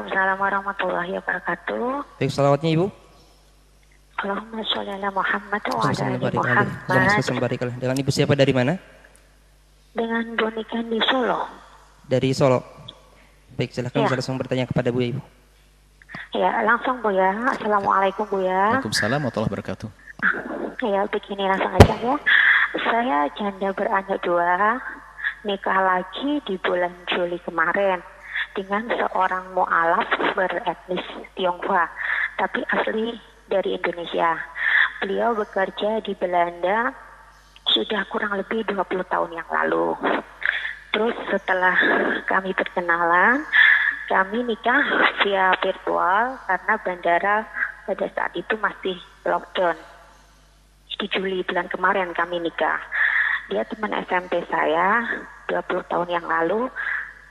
Waalaikumsalam warahmatullahi wabarakatuh. Baik, salawatnya Ibu. Allahumma sholli ala Muhammad wa ala ali Allahumma Muhammad. barik alaihi. Dengan Ibu siapa dari mana? Dengan Bonika di Solo. Dari Solo. Baik, silahkan Ya. bisa langsung bertanya kepada Bu ya, Ibu. Ya, langsung Bu ya. Assalamualaikum Bu ya. Waalaikumsalam warahmatullahi wabarakatuh. Ya, begini langsung aja ya. Saya janda beranak 2, nikah lagi di bulan Juli kemarin dengan seorang mu'alaf beretnis Tionghoa, tapi asli dari Indonesia. Beliau bekerja di Belanda sudah kurang lebih 20 tahun yang lalu. Terus setelah kami berkenalan, kami nikah via virtual karena bandara pada saat itu masih lockdown. Di Juli bulan kemarin kami nikah. Dia teman SMP saya 20 tahun yang lalu.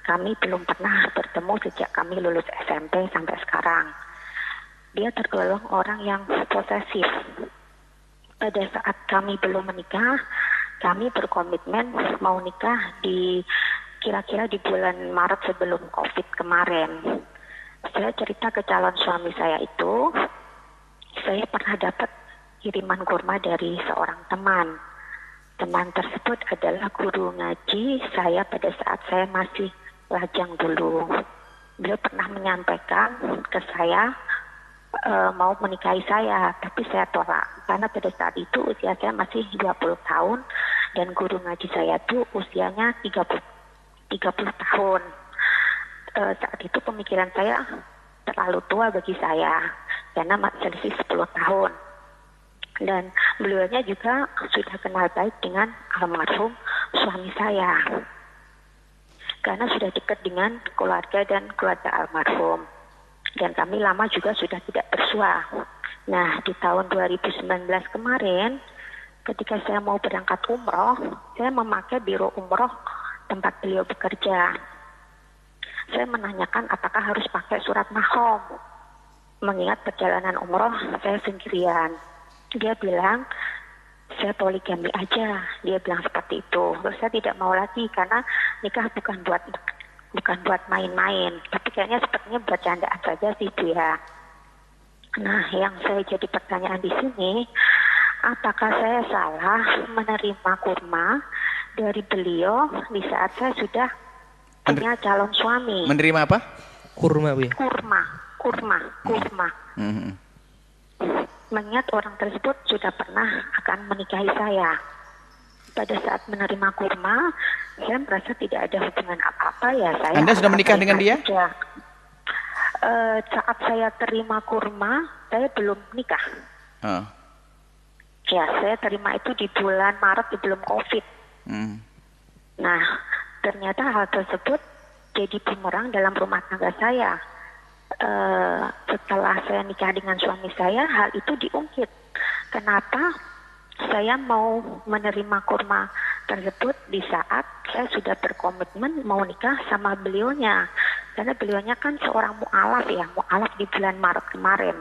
Kami belum pernah bertemu sejak kami lulus SMP sampai sekarang. Dia tergolong orang yang posesif. Pada saat kami belum menikah, kami berkomitmen mau nikah di kira-kira di bulan Maret sebelum COVID kemarin. Saya cerita ke calon suami saya itu, saya pernah dapat kiriman kurma dari seorang teman. Teman tersebut adalah guru ngaji saya pada saat saya masih lajang dulu. Beliau pernah menyampaikan ke saya mau menikahi saya, tapi saya tolak karena pada saat itu usia saya masih 20 tahun dan guru ngaji saya itu usianya 30 tahun. Saat itu pemikiran saya terlalu tua bagi saya karena selisih 10 tahun. Dan beliaunya juga sudah kenal baik dengan almarhum suami saya. Karena sudah dekat dengan keluarga dan keluarga almarhum. Dan kami lama juga sudah tidak bersua. Nah, di tahun 2019 kemarin, ketika saya mau berangkat umroh, saya memakai biro umroh tempat beliau bekerja. Saya menanyakan apakah harus pakai surat mahram. Mengingat perjalanan umroh saya sendirian. Dia bilang, saya poligami aja. Dia bilang seperti itu. Terus saya tidak mau lagi karena nikah bukan buat main-main. Tapi kayaknya sepertinya buat candaan saja sih Bu ya. Nah, yang saya jadi pertanyaan di sini, apakah saya salah menerima kurma dari beliau di saat saya sudah punya calon suami? Menerima apa? Kurma, Bu ya. Kurma. Mengingat orang tersebut sudah pernah akan menikahi saya. Pada saat menerima kurma, saya merasa tidak ada hubungan apa-apa ya. Anda sudah menikah dengan dia? Saat saya terima kurma, saya belum nikah. Oh. Ya, saya terima itu di bulan Maret sebelum COVID. Nah, ternyata hal tersebut jadi bumerang dalam rumah tangga saya. Setelah saya nikah dengan suami saya, hal itu diungkit. Kenapa saya mau menerima kurma tersebut di saat saya sudah berkomitmen mau nikah sama beliaunya? Karena beliaunya kan seorang mu'alaf ya, mu'alaf di bulan Maret kemarin.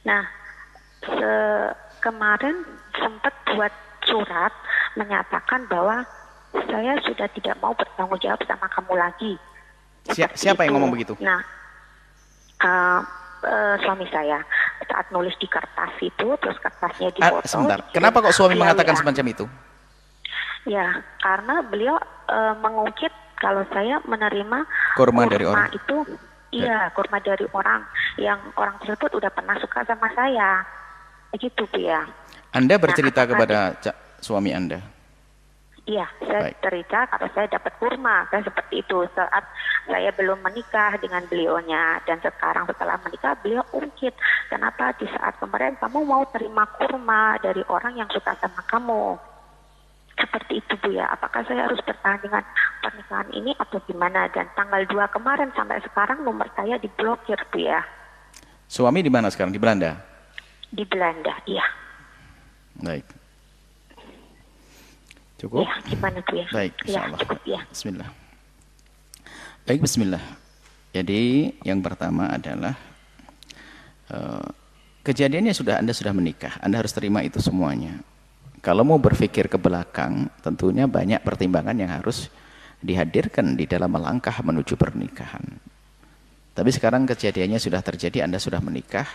Nah, kemarin sempat buat surat menyatakan bahwa saya sudah tidak mau bertanggung jawab sama kamu lagi. Siapa yang ngomong begitu? Nah, suami saya saat nulis di kertas itu, terus kertasnya dipotong. Sebentar, kenapa kok suami mengatakan semacam itu? Ya, karena beliau mengungkit kalau saya menerima kurma dari orang itu, iya, kurma dari orang yang orang tersebut udah pernah suka sama saya, begitu Bu ya. Anda bercerita kepada suami Anda? Iya, saya cerita kalau saya dapat kurma, saya seperti itu saat saya belum menikah dengan beliaunya, dan sekarang setelah menikah beliau ungkit, kenapa di saat kemarin kamu mau terima kurma dari orang yang suka sama kamu? Seperti itu Bu ya, apakah saya harus bertahan dengan pernikahan ini atau gimana? Dan tanggal 2 kemarin sampai sekarang nomor saya diblokir Bu ya. Suami di mana sekarang? Di Belanda? Di Belanda, iya. Baik. Cukup? Ya, gimana Bu ya? Baik, insyaallah. Ya, cukup ya. Bismillah. Baik, bismillah. Jadi yang pertama adalah kejadiannya Anda sudah menikah, Anda harus terima itu semuanya. Kalau mau berpikir ke belakang, tentunya banyak pertimbangan yang harus dihadirkan di dalam melangkah menuju pernikahan. Tapi sekarang kejadiannya sudah terjadi, Anda sudah menikah.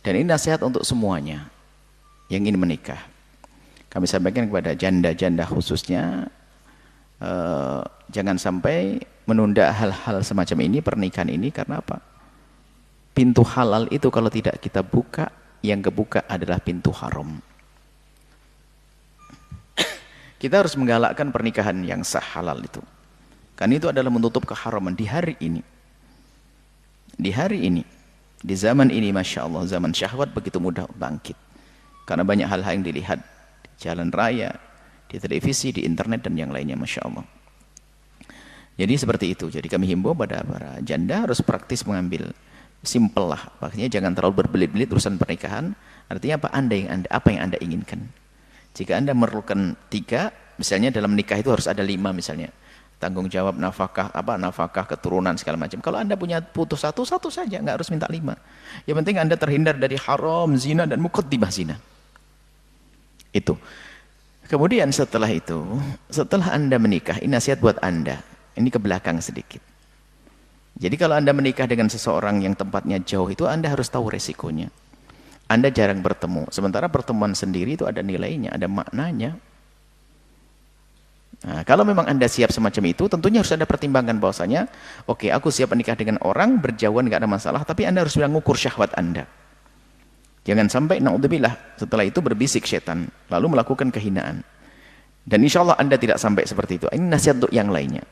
Dan ini nasihat untuk semuanya yang ingin menikah. Kami sampaikan kepada janda-janda khususnya, jangan sampai menunda hal-hal semacam ini, pernikahan ini. Karena apa? Pintu halal itu kalau tidak kita buka, yang kebuka adalah pintu haram. Kita harus menggalakkan pernikahan yang sah, halal itu. Karena itu adalah menutup keharaman di hari ini. Di hari ini, di zaman ini, Masya Allah, zaman syahwat begitu mudah bangkit. Karena banyak hal-hal yang dilihat di jalan raya, di televisi, di internet, dan yang lainnya, Masya Allah. Jadi seperti itu. Jadi kami himbau pada para janda harus praktis mengambil, simple lah. Makanya jangan terlalu berbelit-belit urusan pernikahan. Artinya apa? Apa yang Anda inginkan. Jika Anda memerlukan 3, misalnya dalam nikah itu harus ada 5 misalnya. Tanggung jawab, nafkah, keturunan, segala macam. Kalau Anda punya putus satu saja, nggak harus minta 5. Yang penting Anda terhindar dari haram, zina, dan muqaddimah zina. Itu. Kemudian setelah itu, setelah Anda menikah, ini nasihat buat Anda. Ini ke belakang sedikit. Jadi kalau Anda menikah dengan seseorang yang tempatnya jauh itu, Anda harus tahu resikonya. Anda jarang bertemu. Sementara pertemuan sendiri itu ada nilainya, ada maknanya. Nah, kalau memang Anda siap semacam itu, tentunya harus ada pertimbangan bahwasanya, oke, aku siap menikah dengan orang, berjauhan nggak ada masalah, tapi Anda harus mengukur syahwat Anda. Jangan sampai, naudzubillah, setelah itu berbisik setan, lalu melakukan kehinaan. Dan insya Allah Anda tidak sampai seperti itu. Ini nasihat untuk yang lainnya.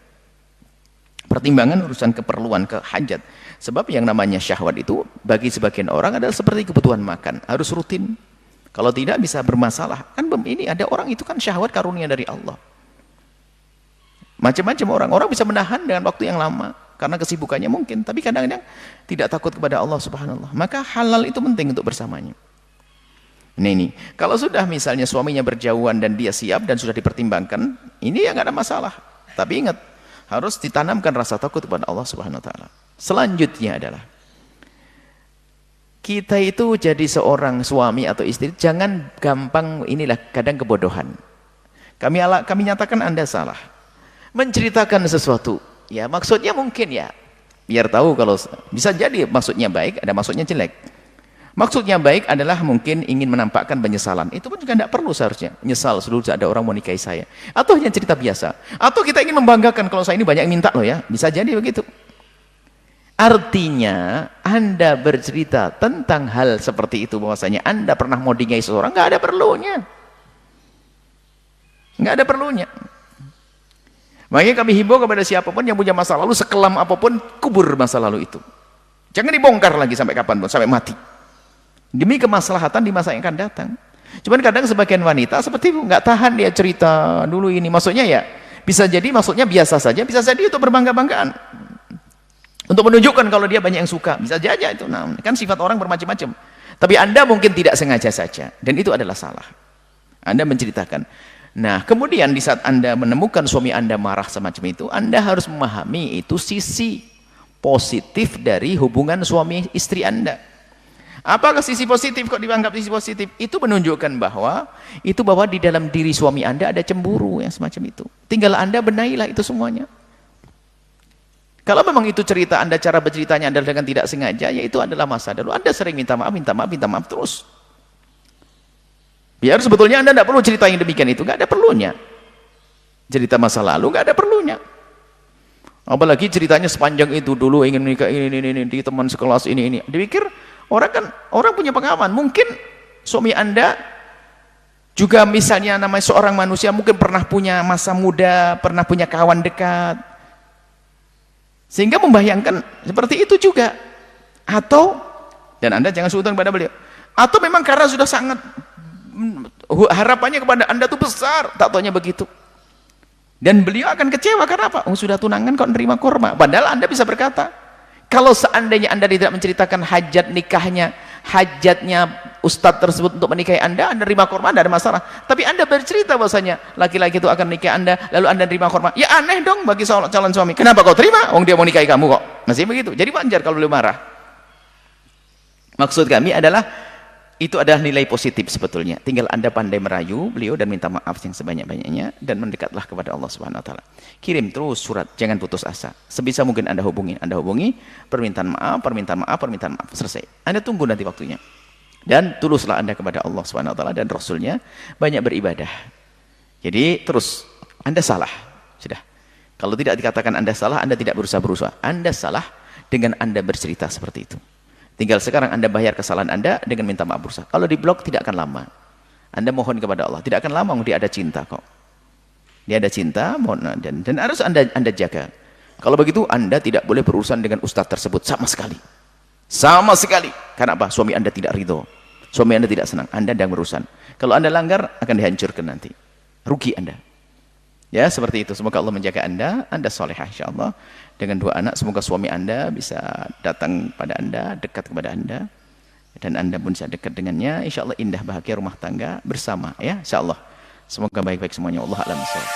Pertimbangan urusan keperluan, kehajat. Sebab yang namanya syahwat itu, bagi sebagian orang adalah seperti kebutuhan makan. Harus rutin. Kalau tidak bisa bermasalah. Kan ini ada orang itu kan syahwat karunia dari Allah. Macam-macam orang bisa menahan dengan waktu yang lama karena kesibukannya mungkin, tapi kadang-kadang tidak takut kepada Allah Subhanallah. Maka halal itu penting untuk bersamanya. Ini kalau sudah misalnya suaminya berjauhan dan dia siap dan sudah dipertimbangkan, ini ya nggak ada masalah. Tapi ingat, harus ditanamkan rasa takut kepada Allah Subhanahu wa taala. Selanjutnya adalah kita itu jadi seorang suami atau istri jangan gampang, inilah kadang kebodohan. Kami nyatakan Anda salah. Menceritakan sesuatu, ya maksudnya mungkin ya biar tahu, kalau bisa jadi maksudnya baik, ada maksudnya jelek. Maksudnya baik adalah mungkin ingin menampakkan penyesalan, itu pun juga tidak perlu seharusnya. Nyesal dulu ada orang mau nikahi saya, atau hanya cerita biasa, atau kita ingin membanggakan kalau saya ini banyak yang minta loh ya, bisa jadi begitu. Artinya Anda bercerita tentang hal seperti itu, bahwasanya Anda pernah mau dinikahi seseorang, nggak ada perlunya, nggak ada perlunya. Makanya kami himbau kepada siapapun yang punya masa lalu, sekelam apapun, kubur masa lalu itu. Jangan dibongkar lagi sampai kapanpun, sampai mati. Demi kemaslahatan di masa yang akan datang. Cuman kadang sebagian wanita seperti itu, nggak tahan dia cerita dulu ini. Maksudnya ya, bisa jadi maksudnya biasa saja, bisa jadi untuk berbangga-banggaan. Untuk menunjukkan kalau dia banyak yang suka, bisa jadi itu. Nah, kan sifat orang bermacam-macam. Tapi Anda mungkin tidak sengaja saja, dan itu adalah salah. Anda menceritakan. Nah, kemudian di saat Anda menemukan suami Anda marah semacam itu, Anda harus memahami itu sisi positif dari hubungan suami istri Anda. Apakah sisi positif kok dianggap sisi positif? Itu menunjukkan bahwa di dalam diri suami Anda ada cemburu yang semacam itu. Tinggal Anda benahilah itu semuanya. Kalau memang itu cerita Anda, cara berceritanya Anda dengan tidak sengaja, ya itu adalah masa lalu. Anda sering minta maaf terus. Biar sebetulnya Anda tidak perlu cerita yang demikian itu, nggak ada perlunya. Cerita masa lalu nggak ada perlunya. Apalagi ceritanya sepanjang itu, dulu ingin menikah ini di teman sekelas ini. Dipikir orang punya pengalaman. Mungkin suami Anda juga misalnya namanya seorang manusia mungkin pernah punya masa muda, pernah punya kawan dekat. Sehingga membayangkan seperti itu juga. Atau, dan Anda jangan suzon pada beliau. Atau memang karena sudah sangat harapannya kepada Anda tuh besar, tak taunya begitu. Dan beliau akan kecewa karena apa? Sudah tunangan kok nerima kurma. Padahal Anda bisa berkata, kalau seandainya Anda tidak menceritakan hajatnya ustadz tersebut untuk menikahi Anda nerima kurma, tidak ada masalah. Tapi Anda bercerita bahwasanya laki-laki itu akan nikahi Anda, lalu Anda nerima kurma. Ya aneh dong bagi calon suami. Kenapa kau terima? Dia mau nikahi kamu kok. Masih begitu. Jadi wajar kalau beliau marah. Maksud kami adalah itu adalah nilai positif sebetulnya. Tinggal Anda pandai merayu beliau dan minta maaf yang sebanyak-banyaknya dan mendekatlah kepada Allah Subhanahu wa taala. Kirim terus surat, jangan putus asa. Sebisa mungkin Anda hubungi, permintaan maaf, selesai. Anda tunggu nanti waktunya. Dan tuluslah Anda kepada Allah Subhanahu wa taala dan Rasulnya, banyak beribadah. Jadi terus Anda salah, sudah. Kalau tidak dikatakan Anda salah, Anda tidak berusaha. Anda salah dengan Anda bercerita seperti itu. Tinggal sekarang Anda bayar kesalahan Anda dengan minta maaf berusaha. Kalau di blok tidak akan lama. Anda mohon kepada Allah, tidak akan lama, dia ada cinta kok. Dia ada cinta, mohon dan harus Anda jaga. Kalau begitu Anda tidak boleh berurusan dengan ustaz tersebut sama sekali. Sama sekali. Karena apa? Suami Anda tidak ridho. Suami Anda tidak senang. Anda sedang berurusan. Kalau Anda langgar akan dihancurkan nanti. Rugi Anda. Ya, seperti itu. Semoga Allah menjaga Anda solehah insyaallah. Dengan 2 anak, semoga suami Anda bisa datang pada Anda, dekat kepada Anda. Dan Anda pun bisa dekat dengannya. Insyaallah indah bahagia rumah tangga bersama. Ya, insyaallah. Semoga baik-baik semuanya. Allah a'lam bishawab.